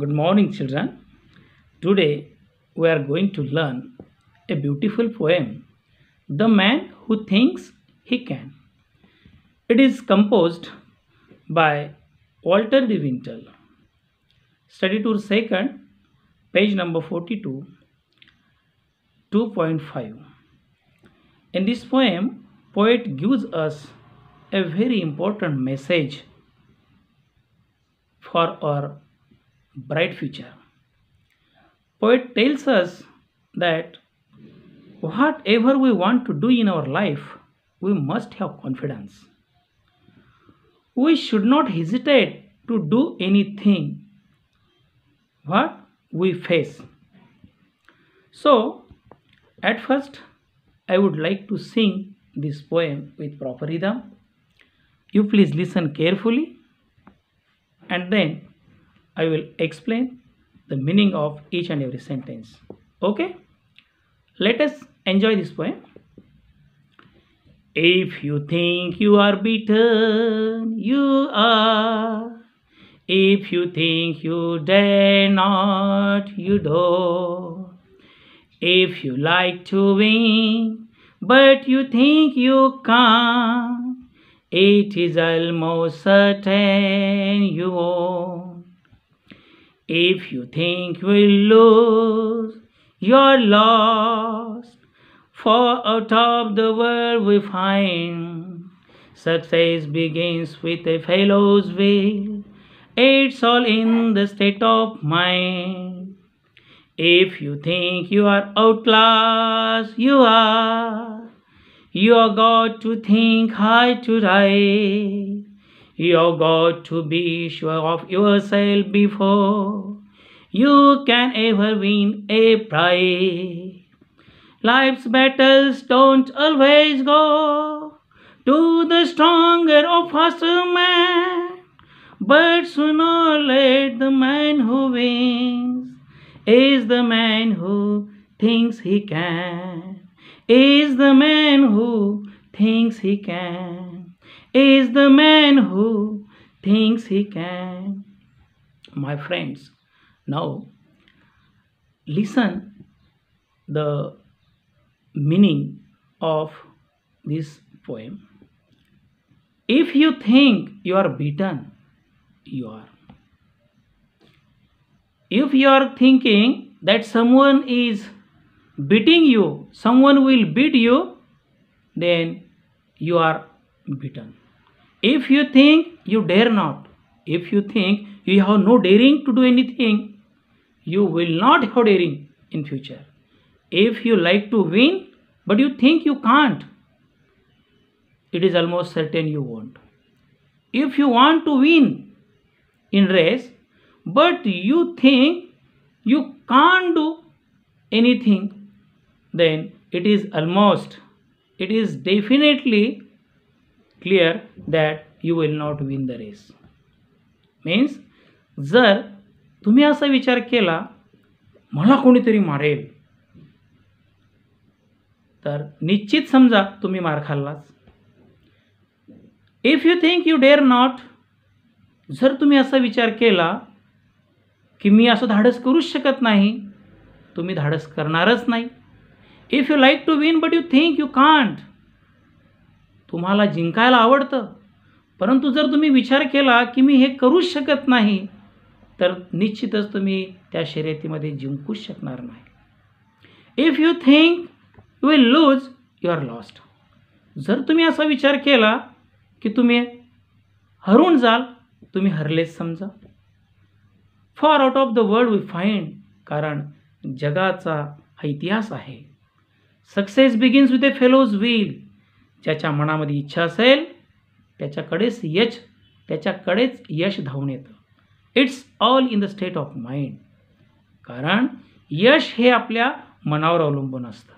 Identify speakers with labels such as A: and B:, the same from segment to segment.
A: Good morning, children. Today we are going to learn a beautiful poem, The Man Who Thinks He Can. It is composed by Walter de Winter. Study tour second, page number 42, 2.5. In this poem, poet gives us a very important message for our bright future. Poet tells us that whatever we want to do in our life, we must have confidence. We should not hesitate to do anything what we face. So, at first, I would like to sing this poem with proper rhythm. You please listen carefully and then I will explain the meaning of each and every sentence. Okay? Let us enjoy this poem. If you think you are beaten, you are. If you think you dare not, you do. If you like to win, but you think you can't, it is almost certain you won't. If you think you will lose, you're lost. For out of the world we find success begins with a fellow's will. It's all in the state of mind. If you think you are outclassed, you are. You got to think high to rise. You got to be sure of yourself before you can ever win a prize. Life's battles don't always go to the stronger or faster man, but sooner or later the man who wins is the man who thinks he can. Is the man who thinks he can. Is the man who thinks he can. My friends, now listen the meaning of this poem. If you think you are beaten, you are. If you are thinking that someone is beating you, someone will beat you, then you are beaten. If you think you dare not, if you think you have no daring to do anything, you will not have daring in future. If you like to win, but you think you can't, it is almost certain you won't. If you want to win in race, but you think you can't do anything, then it is definitely clear that you will not win the race. Means जर तुम्ही असा विचार केला मला कोणीतरी मारेल, तर निश्चित समजा तुम्ही मार खाल्लाच. If you think you dare not, जर तुम्ही असा विचार केला की मी असं धाडस करूच शकत नाही, तुम्ही धाडस करणारच नाही. If you like to win but you think you can't, तुम्हाला जिंकायला आवडतं परंतु जर तुम्ही विचार केला की मी हे करूच शकत नाही, तर निश्चितच तुम्ही त्या शर्यतीमध्ये जिंकूच शकणार नाही. If you think you will lose, you are lost. जर तुम्ही असा विचार केला की तुम्ही हरून जाल, तुम्ही हरलेच समजा. For out of the world we find, कारण जगाचा हा इतिहास आहे. Success begins with a fellow's will. ज्याच्या मनामध्ये इच्छा असेल त्याच्याकडेच यश धावून येतं. It's all in the state of mind. कारण यश हे आपल्या मनावर अवलंबून असतं.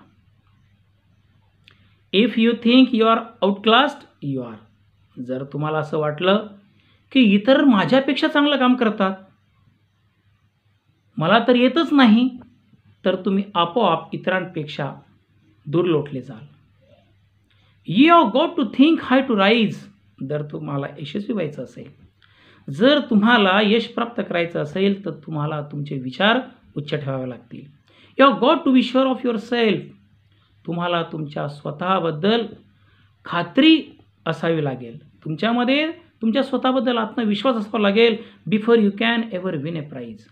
A: If you think you are outclassed, you are. जर तुम्हाला असं वाटलं की इतर माझ्यापेक्षा चांगलं काम करतात, मला तर येतच नाही, तर तुम्ही आपोआप इतरांपेक्षा दूर लोटले जाल. You have got to think high to rise. जर तुम्हाला यशस्वी व्हायचं असेल, जर तुम्हाला यश प्राप्त करायचं असेल तर तुम्हाला तुमचे विचार उच्च ठेवावे लागतील. You have got to be sure of yourself. तुम्हाला तुमच्या स्वतःबद्दल खात्री असावी लागेल. तुमच्यामध्ये तुमच्या स्वतःबद्दल आत्मविश्वास असावा लागेल. Before you can ever win a prize.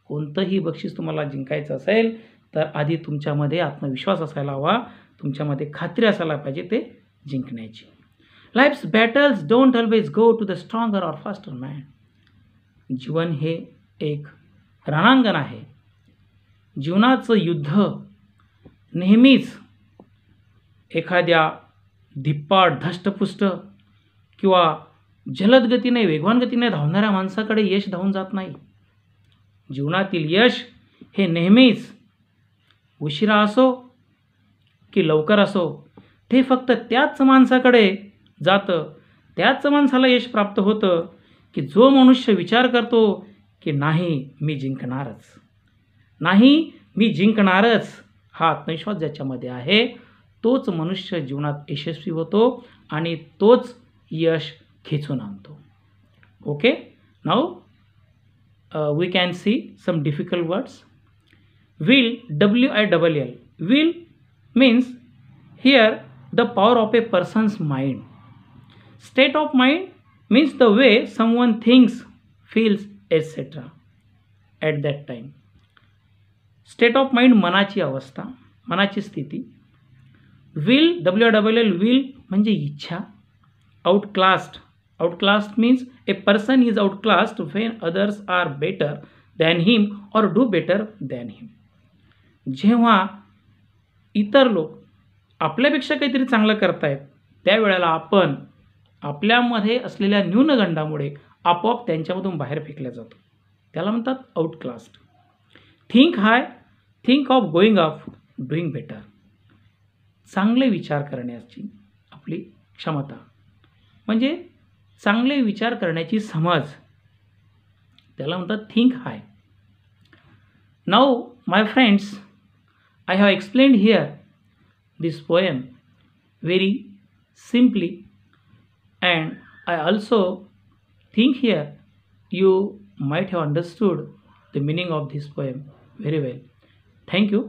A: कोणतंही बक्षीस तुम्हाला जिंकायचं असेल तर आधी तुमच्यामध्ये आत्मविश्वास असायला हवा, तुमच्यामध्ये खात्री असायला पाहिजे ते जिंकण्याची. Life's battles don't always go to the stronger or faster man. जीवन हे एक रणांगण आहे. जीवनाचं युद्ध नेहमीच एखाद्या धिप्पाड, धष्टपुष्ट किंवा जलद गतीने, वेगवान गतीने धावणाऱ्या माणसाकडे यश धावून जात नाही. जीवनातील यश हे नेहमीच उशिरा असो की लवकर असो, ते फक्त त्याच माणसाकडे जातं, त्याच माणसाला यश प्राप्त होतं की जो मनुष्य विचार करतो की नाही मी जिंकणारच, नाही मी जिंकणारच, हा आत्मविश्वास ज्याच्यामध्ये आहे तोच मनुष्य जीवनात यशस्वी होतो आणि तोच यश खेचून आणतो. Okay, now we can see some difficult words. Will, W-I-L-L. Will means here the power of a person's mind. State of mind means the way someone thinks, feels, etc. at that time. State of mind मनाची अवस्था, मनाची स्थिती. Will, W-I-L-L, will म्हणजे इच्छा. Outclassed. Outclassed means a person is outclassed when others are better than him or do better than him. जेव्हा इतर लोक आपल्यापेक्षा काहीतरी चांगलं करतायत त्यावेळेला आपण आपल्यामध्ये असलेल्या न्यूनगंडामुळे आपोआप त्यांच्यामधून बाहेर फेकल्या जातो. त्याला म्हणतात outclassed. Think high, think of going up, doing better. चांगले विचार करण्याची आपली क्षमता म्हणजे चांगले विचार करण्याची समज, त्याला म्हणतात think hi. Now my friends, I have explained here this poem very simply and I also think here you might have understood the meaning of this poem very well. Thank you.